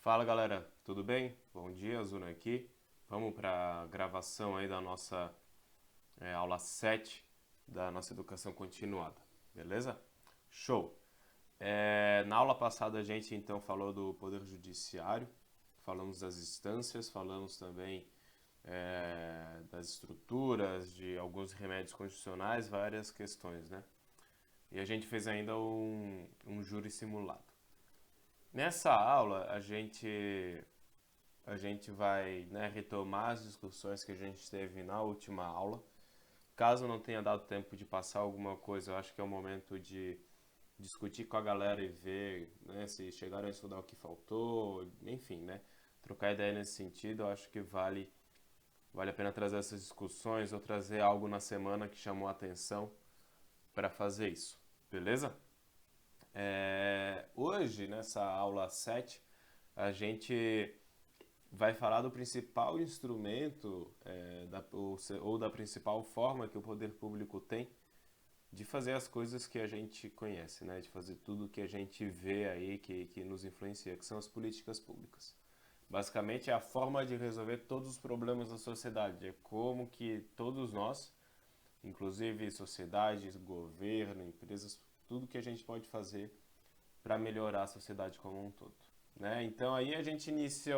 Fala galera, tudo bem? Bom dia, Zuna aqui. Vamos para a gravação aí da nossa aula 7 da nossa educação continuada, beleza? Show! Na aula passada a gente então falou do Poder Judiciário, falamos das instâncias, falamos também das estruturas, de alguns remédios constitucionais, várias questões, né? E a gente fez ainda um júri simulado. Nessa aula a gente vai, né, retomar as discussões que a gente teve na última aula. Caso não tenha dado tempo de passar alguma coisa, eu acho que é o momento de discutir com a galera e ver, né, se chegaram a estudar o que faltou, enfim, né? Trocar ideia nesse sentido, eu acho que vale a pena trazer essas discussões ou trazer algo na semana que chamou a atenção para fazer isso, beleza? Hoje, nessa aula 7, a gente vai falar do principal instrumento ou da principal forma que o poder público tem de fazer as coisas que a gente conhece, né? De fazer tudo que a gente vê aí que nos influencia, que são as políticas públicas. Basicamente é a forma de resolver todos os problemas da sociedade, é como que todos nós, inclusive sociedades, governo, empresas, tudo que a gente pode fazer para melhorar a sociedade como um todo. Né? Então aí a gente inicia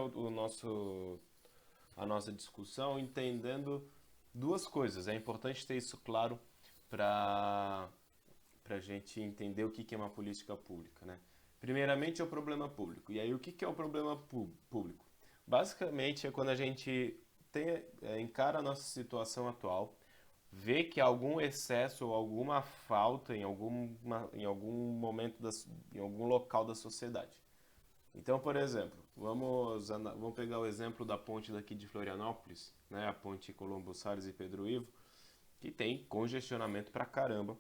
a nossa discussão entendendo duas coisas. É importante ter isso claro para a gente entender o que é uma política pública. Né? Primeiramente é o problema público. E aí o que é o problema público? Basicamente é quando a gente encara a nossa situação atual, vê que algum excesso ou alguma falta em algum momento, em algum local da sociedade. Então, por exemplo, vamos pegar o exemplo da ponte daqui de Florianópolis, né, a ponte Colombo Salles e Pedro Ivo, que tem congestionamento pra caramba,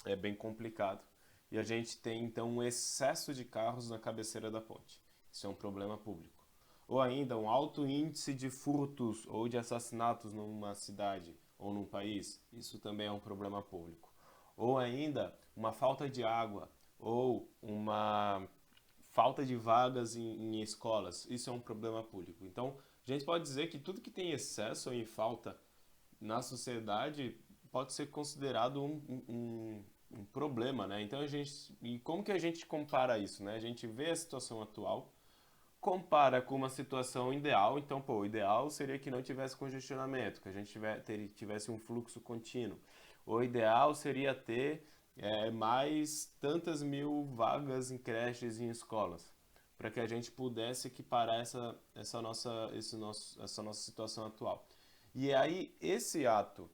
é bem complicado. E a gente tem então um excesso de carros na cabeceira da ponte. Isso é um problema público. Ou ainda um alto índice de furtos ou de assassinatos numa cidade ou num país. Isso também é um problema público. Ou ainda uma falta de água ou uma falta de vagas em escolas. Isso é um problema público. Então, a gente pode dizer que tudo que tem excesso ou em falta na sociedade pode ser considerado um problema, né? Então e como que a gente compara isso, né? A gente vê a situação atual, compara com uma situação ideal, então, pô, o ideal seria que não tivesse congestionamento, que a gente tivesse um fluxo contínuo. O ideal seria ter mais tantas mil vagas em creches e em escolas, para que a gente pudesse equiparar essa nossa situação atual. E aí, esse ato,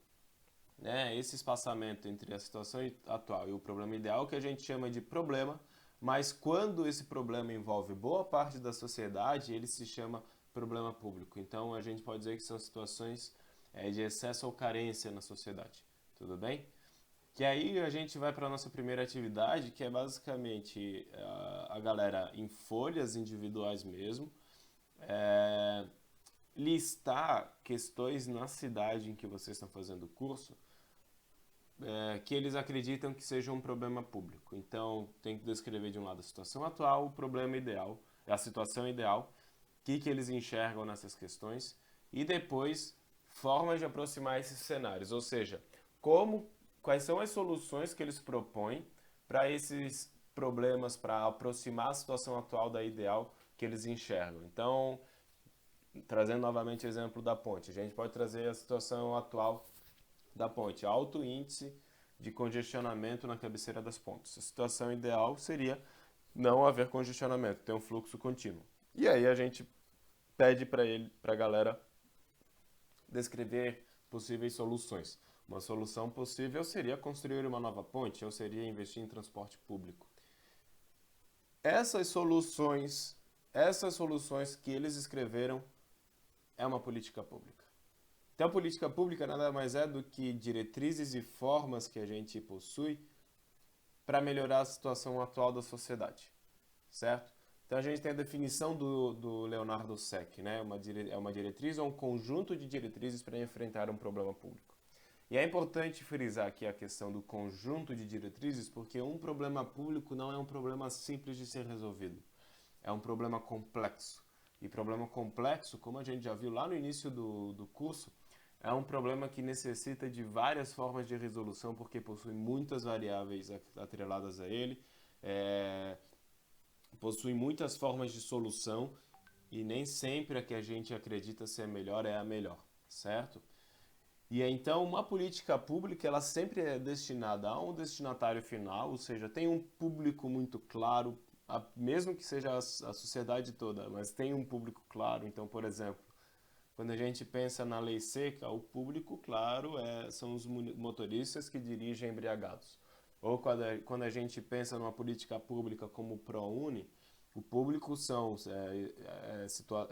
né, esse espaçamento entre a situação atual e o problema ideal, que a gente chama de problema, mas quando esse problema envolve boa parte da sociedade, ele se chama problema público. Então, a gente pode dizer que são situações de excesso ou carência na sociedade. Tudo bem? Que aí a gente vai para a nossa primeira atividade, que é basicamente a galera em folhas individuais mesmo, é, listar questões na cidade em que vocês estão fazendo o curso que eles acreditam que seja um problema público. Então, tem que descrever de um lado a situação atual, o problema ideal, a situação ideal, o que eles enxergam nessas questões e depois formas de aproximar esses cenários, ou seja, quais são as soluções que eles propõem para esses problemas, para aproximar a situação atual da ideal que eles enxergam. Então, trazendo novamente o exemplo da ponte, a gente pode trazer a situação atual da ponte, alto índice de congestionamento na cabeceira das pontes. A situação ideal seria não haver congestionamento, ter um fluxo contínuo. E aí a gente pede para a galera descrever possíveis soluções. Uma solução possível seria construir uma nova ponte ou seria investir em transporte público. Essas soluções, essas soluções que eles escreveram é uma política pública. Então, a política pública nada mais é do que diretrizes e formas que a gente possui para melhorar a situação atual da sociedade, certo? Então, a gente tem a definição do Leonardo Sec, né? É uma diretriz ou um conjunto de diretrizes para enfrentar um problema público. E é importante frisar aqui a questão do conjunto de diretrizes, porque um problema público não é um problema simples de ser resolvido. é um problema complexo. E problema complexo, como a gente já viu lá no início do curso, é um problema que necessita de várias formas de resolução, porque possui muitas variáveis atreladas a ele, possui muitas formas de solução, e nem sempre a que a gente acredita ser a melhor é a melhor, certo? E então uma política pública ela sempre é destinada a um destinatário final, ou seja, tem um público muito claro, mesmo que seja a sociedade toda, mas tem um público claro. Então, por exemplo, quando a gente pensa na lei seca, o público claro são os motoristas que dirigem embriagados. Ou quando a gente pensa numa política pública como o ProUni, o público são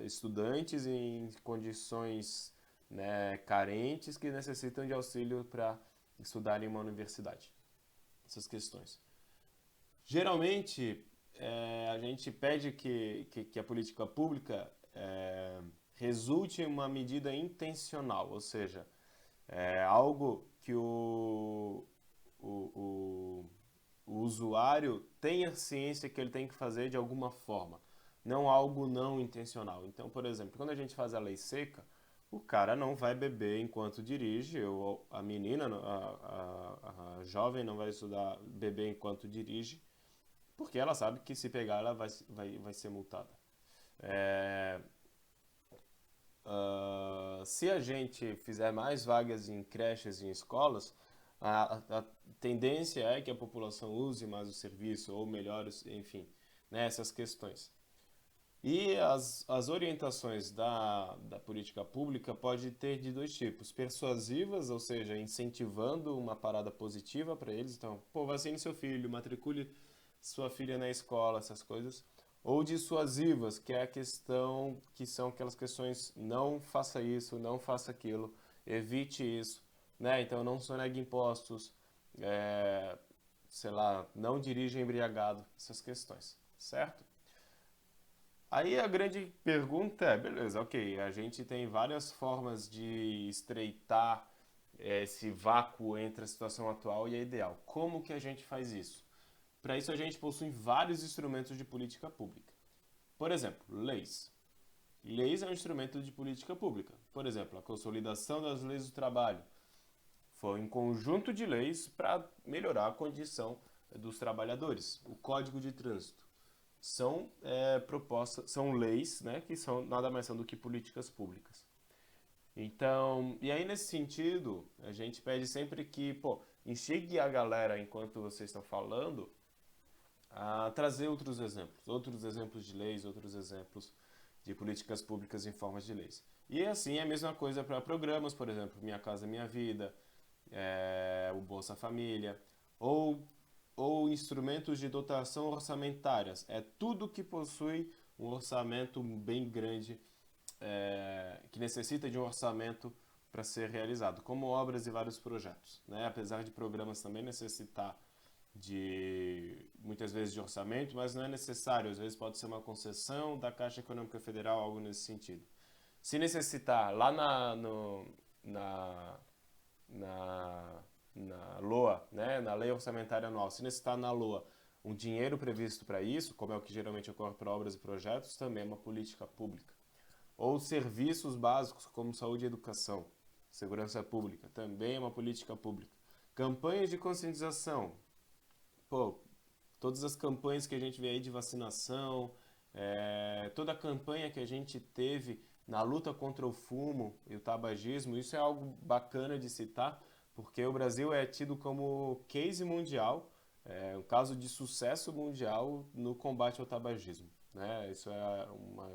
estudantes em condições, né, carentes que necessitam de auxílio para estudar em uma universidade. Essas questões. Geralmente, a gente pede que a política pública resulte em uma medida intencional, ou seja, algo que o usuário tenha ciência que ele tem que fazer de alguma forma, não algo não intencional. Então, por exemplo, quando a gente faz a lei seca, o cara não vai beber enquanto dirige, ou a menina, a jovem não vai estudar beber enquanto dirige, porque ela sabe que se pegar ela vai ser multada. Se a gente fizer mais vagas em creches e em escolas, a tendência é que a população use mais o serviço ou melhore, enfim, né, essas questões. E as orientações da política pública pode ter de dois tipos: persuasivas, ou seja, incentivando uma parada positiva para eles, então, pô, vacine seu filho, matricule sua filha na escola, essas coisas. Ou dissuasivas, que é a questão, que são aquelas questões: não faça isso, não faça aquilo, evite isso, né? Então não sonegue impostos, sei lá, não dirija embriagado, essas questões, certo? Aí a grande pergunta é, beleza, ok, a gente tem várias formas de estreitar esse vácuo entre a situação atual e a ideal. Como que a gente faz isso? Para isso a gente possui vários instrumentos de política pública. Por exemplo, leis. Leis é um instrumento de política pública. Por exemplo, a consolidação das leis do trabalho. Foi um conjunto de leis para melhorar a condição dos trabalhadores. O Código de Trânsito. São propostas, são leis, né, que são nada mais são do que políticas públicas. Então, e aí nesse sentido, a gente pede sempre que, pô, instigue a galera enquanto vocês estão falando a trazer outros exemplos de leis, outros exemplos de políticas públicas em formas de leis. E assim é a mesma coisa para programas, por exemplo, Minha Casa Minha Vida, o Bolsa Família, ou instrumentos de dotação orçamentárias. É tudo que possui um orçamento bem grande, que necessita de um orçamento para ser realizado, como obras e vários projetos, né? Apesar de programas também necessitar muitas vezes de orçamento, mas não é necessário, às vezes pode ser uma concessão da Caixa Econômica Federal, algo nesse sentido. Se necessitar, lá na LOA, né, na Lei Orçamentária Anual, se necessitar na LOA um dinheiro previsto para isso, como é o que geralmente ocorre para obras e projetos, também é uma política pública. Ou serviços básicos como saúde e educação, segurança pública, também é uma política pública. Campanhas de conscientização, pô, todas as campanhas que a gente vê aí de vacinação, toda a campanha que a gente teve na luta contra o fumo e o tabagismo, isso é algo bacana de citar, porque o Brasil é tido como case mundial, um caso de sucesso mundial no combate ao tabagismo, né? Isso é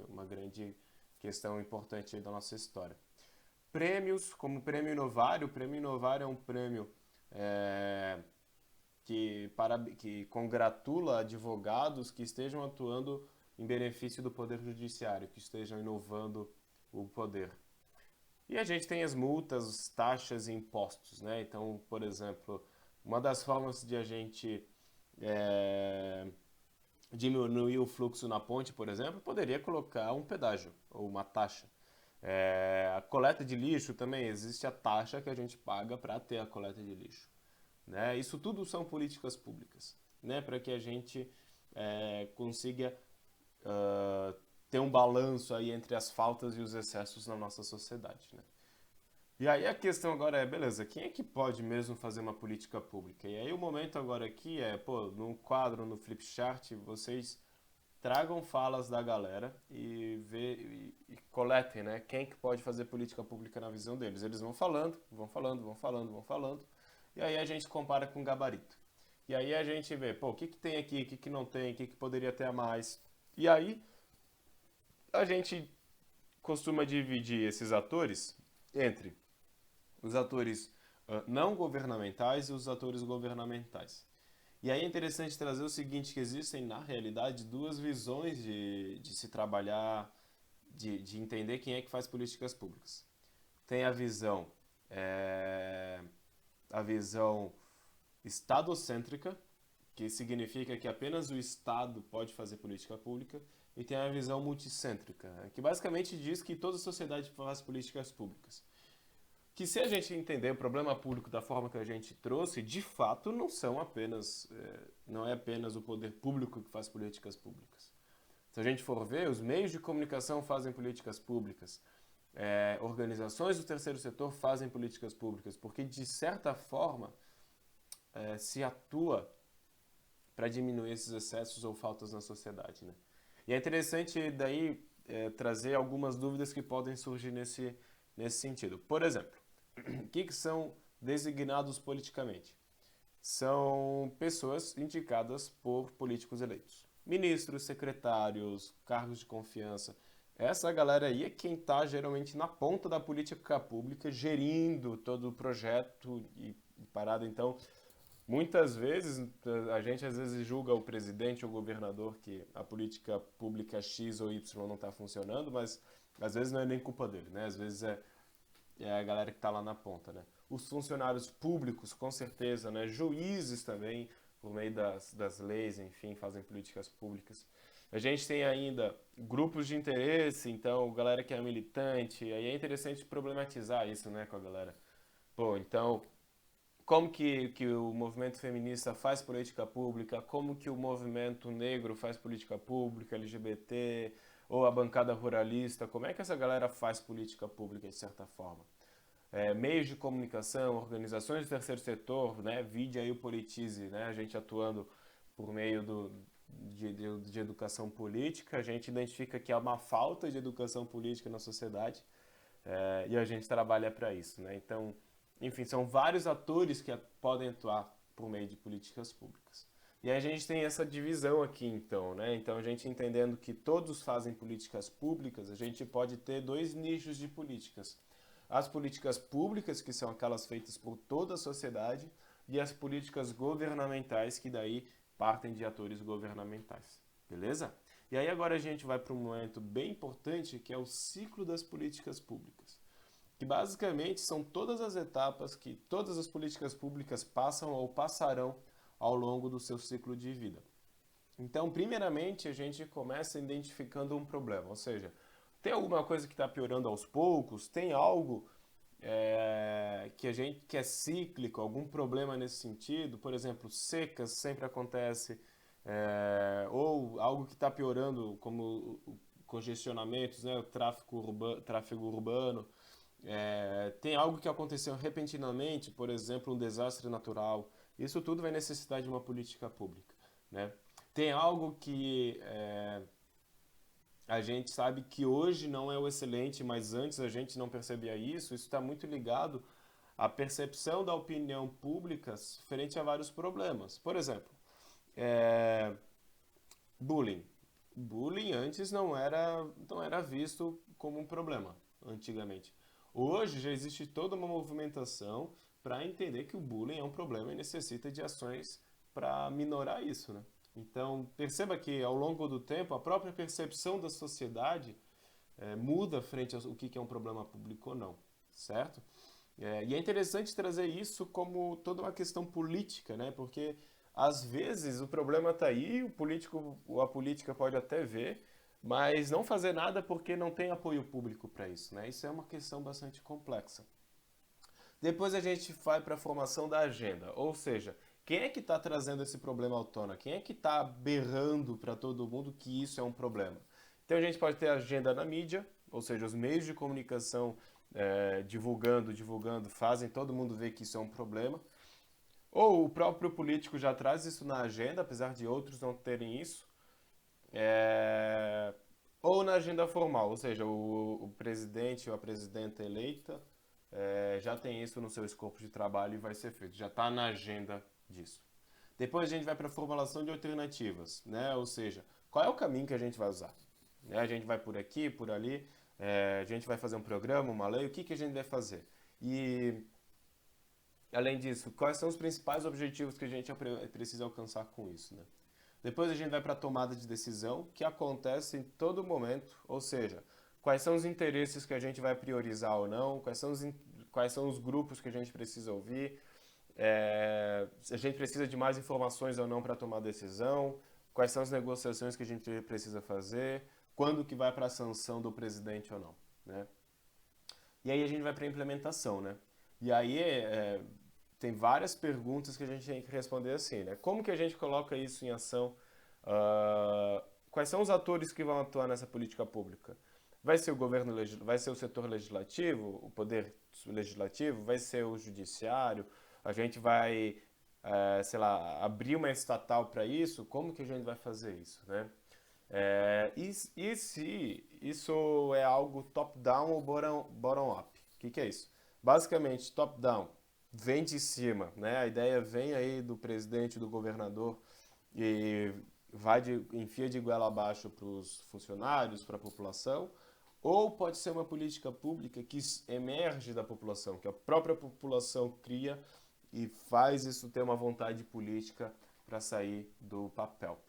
uma grande questão importante da nossa história. Prêmios, como o Prêmio Inovar é um prêmio que congratula advogados que estejam atuando em benefício do Poder Judiciário, que estejam inovando o poder. E a gente tem as multas, taxas e impostos, né? Então, por exemplo, uma das formas de a gente diminuir o fluxo na ponte, por exemplo, poderia colocar um pedágio ou uma taxa. A coleta de lixo também, existe a taxa que a gente paga para ter a coleta de lixo, né? Isso tudo são políticas públicas, né? Para que a gente consiga ter um balanço aí entre as faltas e os excessos na nossa sociedade, né? E aí a questão agora é, beleza, quem é que pode mesmo fazer uma política pública? E aí o momento agora aqui é, pô, no quadro, no Flipchart, vocês tragam falas da galera e coletem, né? Quem que pode fazer política pública na visão deles. Eles vão falando, vão falando, vão falando, vão falando, e aí a gente compara com gabarito. E aí a gente vê, pô, o que que tem aqui, o que que não tem, o que que poderia ter a mais. E aí a gente costuma dividir esses atores entre os atores não governamentais e os atores governamentais. E aí é interessante trazer o seguinte, que existem, na realidade, duas visões de se trabalhar, de entender quem é que faz políticas públicas. Tem é, a visão estadocêntrica, que significa que apenas o Estado pode fazer política pública, e tem a visão multicêntrica, que basicamente diz que toda a sociedade faz políticas públicas. Que se a gente entender o problema público da forma que a gente trouxe, de fato não é apenas o poder público que faz políticas públicas. Se a gente for ver, os meios de comunicação fazem políticas públicas, organizações do terceiro setor fazem políticas públicas, porque de certa forma se atua para diminuir esses excessos ou faltas na sociedade, né? E é interessante daí trazer algumas dúvidas que podem surgir nesse sentido. Por exemplo, o que são designados politicamente? São pessoas indicadas por políticos eleitos. Ministros, secretários, cargos de confiança. Essa galera aí é quem está geralmente na ponta da política pública, gerindo todo o projeto e parado. Então, muitas vezes, a gente às vezes julga o presidente ou o governador que a política pública X ou Y não está funcionando, mas às vezes não é nem culpa dele, né? Às vezes é a galera que está lá na ponta, né? Os funcionários públicos, com certeza, né? Juízes também, por meio das leis, enfim, fazem políticas públicas. A gente tem ainda grupos de interesse, então, galera que é militante, aí é interessante problematizar isso, né, com a galera. Pô, então, como que o movimento feminista faz política pública, como que o movimento negro faz política pública, LGBT, ou a bancada ruralista, como é que essa galera faz política pública de certa forma? Meios de comunicação, organizações do terceiro setor, né, vide aí o Politize, né, a gente atuando por meio de educação política, a gente identifica que há uma falta de educação política na sociedade e a gente trabalha para isso, né? Então, enfim, são vários atores que podem atuar por meio de políticas públicas. E aí a gente tem essa divisão aqui, então, né? Então, a gente entendendo que todos fazem políticas públicas, a gente pode ter dois nichos de políticas. As políticas públicas, que são aquelas feitas por toda a sociedade, e as políticas governamentais, que daí partem de atores governamentais. Beleza? E aí agora a gente vai para um momento bem importante, que é o ciclo das políticas públicas. Que basicamente são todas as etapas que todas as políticas públicas passam ou passarão ao longo do seu ciclo de vida. Então, primeiramente, a gente começa identificando um problema, ou seja, tem alguma coisa que está piorando aos poucos, tem algo que é cíclico, algum problema nesse sentido, por exemplo, secas sempre acontece, ou algo que está piorando, como congestionamentos, né, o tráfego urbano. Tem algo que aconteceu repentinamente, por exemplo, um desastre natural. Isso tudo vai necessitar de uma política pública, né? Tem algo que a gente sabe que hoje não é o excelente, mas antes a gente não percebia isso. Isso está muito ligado à percepção da opinião pública frente a vários problemas. Por exemplo, bullying. Bullying antes não era visto como um problema, antigamente. Hoje já existe toda uma movimentação para entender que o bullying é um problema e necessita de ações para minorar isso, né? Então, perceba que ao longo do tempo a própria percepção da sociedade muda frente ao que é um problema público ou não, certo? E é interessante trazer isso como toda uma questão política, né? Porque às vezes o problema está aí, o político ou a política pode até ver, mas não fazer nada porque não tem apoio público para isso, né? Isso é uma questão bastante complexa. Depois a gente vai para a formação da agenda, ou seja, Quem é que está trazendo esse problema à tona? Quem é que está berrando para todo mundo que isso é um problema? Então a gente pode ter agenda na mídia, ou seja, os meios de comunicação divulgando, fazem todo mundo ver que isso é um problema. Ou o próprio político já traz isso na agenda, apesar de outros não terem isso. É, ou na agenda formal, ou seja, o presidente ou a presidenta eleita já tem isso no seu escopo de trabalho e vai ser feito, já está na agenda disso. Depois a gente vai para a formulação de alternativas, né? Ou seja, qual é o caminho que a gente vai usar? A gente vai por aqui, por ali, a gente vai fazer um programa, uma lei, o que, que a gente vai fazer? E, além disso, quais são os principais objetivos que a gente precisa alcançar com isso, né? Depois a gente vai para a tomada de decisão, que acontece em todo momento, ou seja, quais são os interesses que a gente vai priorizar ou não, quais são os grupos que a gente precisa ouvir, se a gente precisa de mais informações ou não para tomar decisão, quais são as negociações que a gente precisa fazer, quando que vai para a sanção do presidente ou não, né? E aí a gente vai para a implementação, né? E aí tem várias perguntas que a gente tem que responder assim, né? Como que a gente coloca isso em ação? Quais são os atores que vão atuar nessa política pública? Vai ser o governo, vai ser o setor legislativo, o poder legislativo, vai ser o judiciário, a gente vai, sei lá, abrir uma estatal para isso? Como que a gente vai fazer isso, né? E se isso é algo top-down ou bottom-up? O que, que é isso? Basicamente, top-down vem de cima, né? A ideia vem aí do presidente, do governador e enfia de goela abaixo para os funcionários, para a população, ou pode ser uma política pública que emerge da população, que a própria população cria e faz isso ter uma vontade política para sair do papel.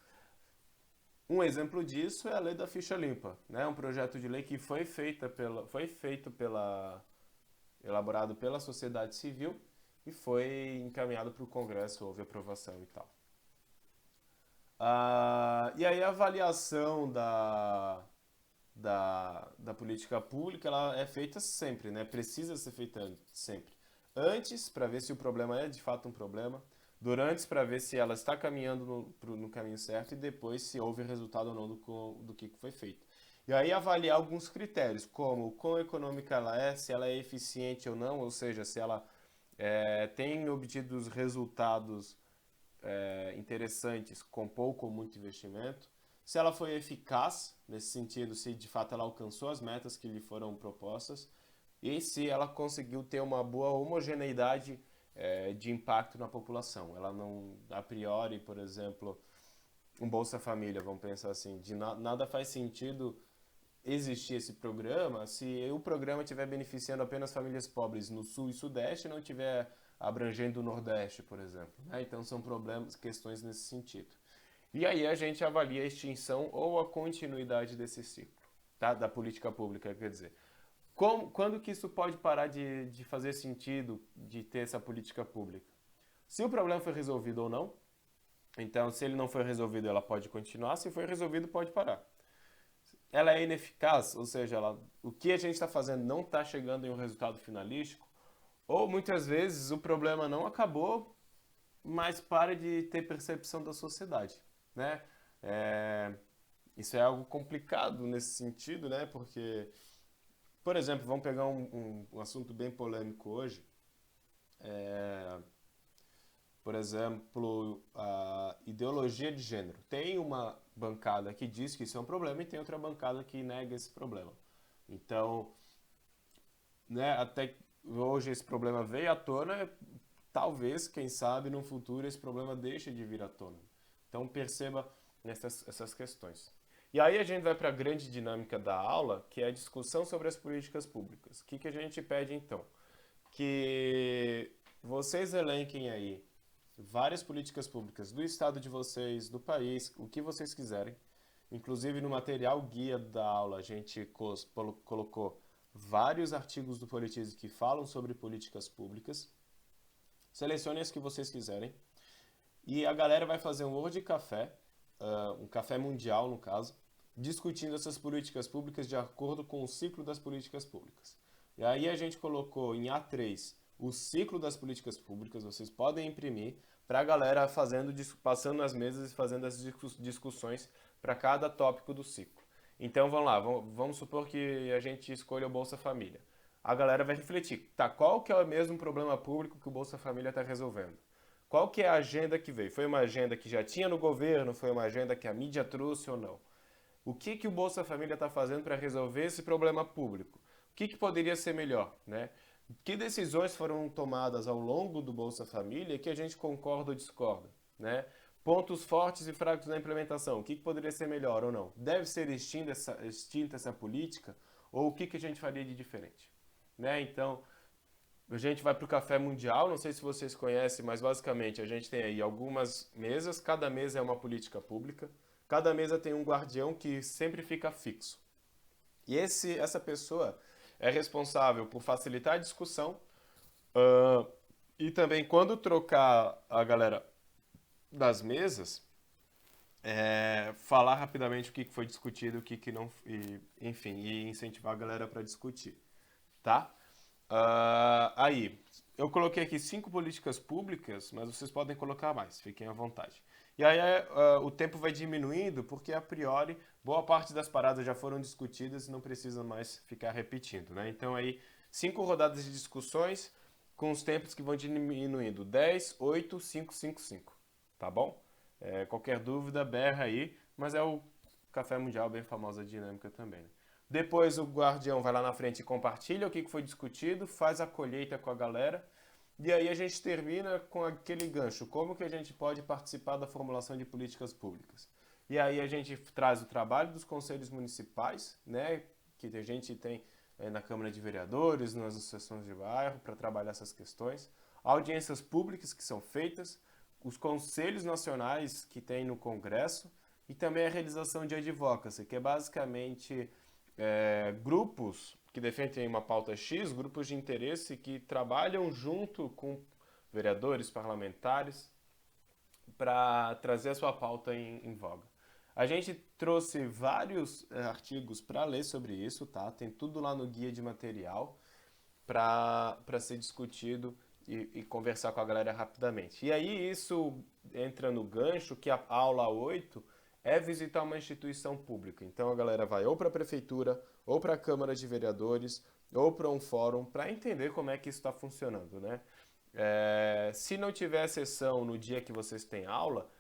Um exemplo disso é a lei da ficha limpa, né? Um projeto de lei que elaborado pela sociedade civil e foi encaminhado para o Congresso, houve aprovação e tal. E aí a avaliação da política pública ela é feita sempre, né? Precisa ser feita sempre. Antes, para ver se o problema é de fato um problema, durante, para ver se ela está caminhando no caminho certo, e depois se houve resultado ou não do que foi feito. E aí avaliar alguns critérios, como o quão econômica ela é, se ela é eficiente ou não, ou seja, se ela tem obtido os resultados interessantes com pouco ou muito investimento, se ela foi eficaz, nesse sentido, se de fato ela alcançou as metas que lhe foram propostas, e se ela conseguiu ter uma boa homogeneidade de impacto na população. Ela não, a priori, por exemplo, um Bolsa Família, vamos pensar assim, nada faz sentido existir esse programa se o programa estiver beneficiando apenas famílias pobres no Sul e Sudeste e não estiver abrangendo o Nordeste, por exemplo, né? Então são questões nesse sentido. E aí a gente avalia a extinção ou a continuidade desse ciclo, tá? Da política pública, quer dizer. Quando que isso pode parar de fazer sentido de ter essa política pública? Se o problema foi resolvido ou não, então se ele não foi resolvido, ela pode continuar, se foi resolvido, pode parar. Ela é ineficaz, ou seja, o que a gente está fazendo não está chegando em um resultado finalístico, ou muitas vezes o problema não acabou, mas para de ter percepção da sociedade, né? Isso é algo complicado nesse sentido, né? Porque, por exemplo, vamos pegar um assunto bem polêmico hoje. Por exemplo, a ideologia de gênero. Tem uma bancada que diz que isso é um problema e tem outra bancada que nega esse problema. Então, né, até hoje esse problema veio à tona, talvez, quem sabe, no futuro esse problema deixe de vir à tona. Então, perceba essas questões. E aí a gente vai para a grande dinâmica da aula, que é a discussão sobre as políticas públicas. O que a gente pede, então? Que vocês elenquem aí várias políticas públicas do estado de vocês, do país, o que vocês quiserem. Inclusive no material guia da aula a gente colocou vários artigos do Politize que falam sobre políticas públicas. Selecione as que vocês quiserem. E a galera vai fazer um Word Café, um café mundial no caso, discutindo essas políticas públicas de acordo com o ciclo das políticas públicas. E aí a gente colocou em A3 o ciclo das políticas públicas, vocês podem imprimir para a galera passando nas mesas e fazendo as discussões para cada tópico do ciclo. Então vamos lá, vamos supor que a gente escolha o Bolsa Família. A galera vai refletir, tá, qual que é o mesmo problema público que o Bolsa Família está resolvendo? Qual que é a agenda que veio? Foi uma agenda que já tinha no governo? Foi uma agenda que a mídia trouxe ou não? O que o Bolsa Família está fazendo para resolver esse problema público? O que poderia ser melhor, né? Que decisões foram tomadas ao longo do Bolsa Família que a gente concorda ou discorda, né? Pontos fortes e fracos na implementação. O que poderia ser melhor ou não? Deve ser extinta essa política? Ou o que a gente faria de diferente? Né? Então, a gente vai para o Café Mundial, não sei se vocês conhecem, mas basicamente a gente tem aí algumas mesas, cada mesa é uma política pública, cada mesa tem um guardião que sempre fica fixo. E essa pessoa é responsável por facilitar a discussão e também quando trocar a galera das mesas, falar rapidamente o que foi discutido, o que não, enfim, e incentivar a galera para discutir, tá? Aí, eu coloquei aqui 5 políticas públicas, mas vocês podem colocar mais, fiquem à vontade. E aí o tempo vai diminuindo, porque a priori boa parte das paradas já foram discutidas e não precisa mais ficar repetindo, né? Então aí, 5 rodadas de discussões com os tempos que vão diminuindo, 10, 8, 5, 5, 5, tá bom? Qualquer dúvida, berra aí, mas é o Café Mundial, bem famosa dinâmica também, né? Depois o guardião vai lá na frente e compartilha o que foi discutido, faz a colheita com a galera. E aí a gente termina com aquele gancho. Como que a gente pode participar da formulação de políticas públicas? E aí a gente traz o trabalho dos conselhos municipais, né, que a gente tem na Câmara de Vereadores, nas associações de bairro, para trabalhar essas questões. Audiências públicas que são feitas, os conselhos nacionais que tem no Congresso e também a realização de advocacy, que é basicamente grupos que defendem uma pauta X, grupos de interesse que trabalham junto com vereadores, parlamentares, para trazer a sua pauta em voga. A gente trouxe vários artigos para ler sobre isso, tá? Tem tudo lá no guia de material para ser discutido e conversar com a galera rapidamente. E aí isso entra no gancho que a aula 8 é visitar uma instituição pública. Então a galera vai ou para a prefeitura, ou para a Câmara de Vereadores, ou para um fórum, para entender como é que isso está funcionando, né? Se não tiver sessão no dia que vocês têm aula,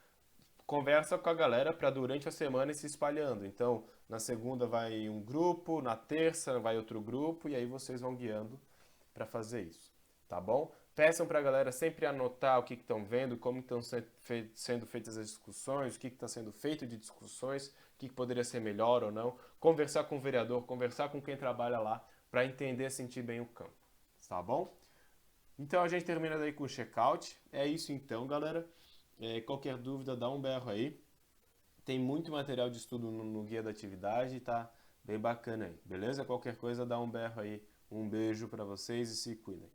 conversa com a galera para durante a semana ir se espalhando. Então, na segunda vai um grupo, na terça vai outro grupo, e aí vocês vão guiando para fazer isso, tá bom? Peçam para a galera sempre anotar o que estão vendo, como estão sendo feitas as discussões, o que está sendo feito de discussões, o que poderia ser melhor ou não. Conversar com o vereador, conversar com quem trabalha lá, para entender e sentir bem o campo, tá bom? Então a gente termina daí com o check-out. É isso então, galera. Qualquer dúvida, dá um berro aí. Tem muito material de estudo no guia da atividade, tá bem bacana aí, beleza? Qualquer coisa, dá um berro aí. Um beijo para vocês e se cuidem.